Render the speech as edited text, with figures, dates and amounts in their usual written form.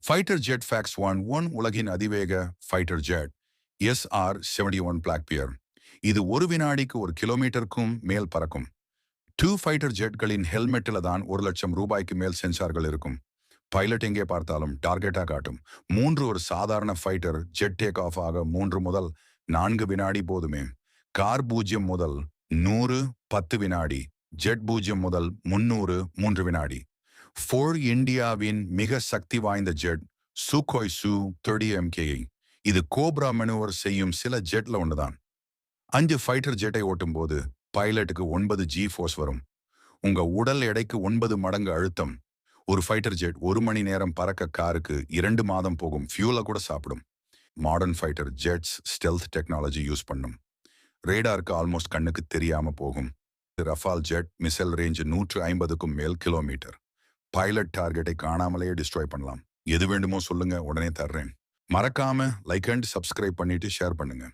Fighter jet facts 1 உலகின் அதிவேக fighter jet SR-71 பிளாக்பியர். இது ஒரு வினாடிக்கு 1 கிலோமீட்டருக்கும் மேல் பறக்கும். 2 ஃபைட்டர் ஜெட்களின் ஹெல்மெட்டில் தான் 1 லட்சம் ரூபாய்க்கு மேல் சென்சார்கள் இருக்கும். பைலட் எங்கே பார்த்தாலும் டார்கெட்டா காட்டும். 3 ஒரு சாதாரண ஃபைட்டர் ஜெட் டேக் ஆஃப் ஆக 3 முதல் 4 வினாடி போதுமே. கார் 0 முதல் 100 10 வினாடி. ஜெட் 0 முதல் 300 3 வினாடி. இந்தியாவின் மிக சக்தி வாய்ந்த ஜெட் சுகோய் Su-30 MKI. இது கோப்ரா மெனுவர் செய்யும் சில ஜெட்ல ஒண்ணுதான். 5 ஃபைட்டர் ஜெட்டை ஓட்டும் போது பைலட்டுக்கு 9 G ஃபோர்ஸ் வரும். உங்க உடல் எடைக்கு 9 மடங்கு அழுத்தம். ஒரு ஃபைட்டர் ஜெட் 1 மணி நேரம் பறக்க காருக்கு 2 மாதம் போகும் ஃபியூலை கூட சாப்பிடும். Modern fighter ஜெட்ஸ் stealth technology use பண்ணும். ரேடாருக்கு ஆல்மோஸ்ட் கண்ணுக்கு தெரியாம போகும். ரஃபால் ஜெட் மிசைல் ரேஞ்ச் 150க்கும் மேல் கிலோமீட்டர். பைலட் டார்கெட்டை காணாமலேயே டிஸ்ட்ராய் பண்ணலாம். எது வேண்டுமோ சொல்லுங்க, உடனே தர்றேன். மறக்காம லைக் அண்ட் சப்ஸ்கிரைப் பண்ணிட்டு ஷேர் பண்ணுங்க.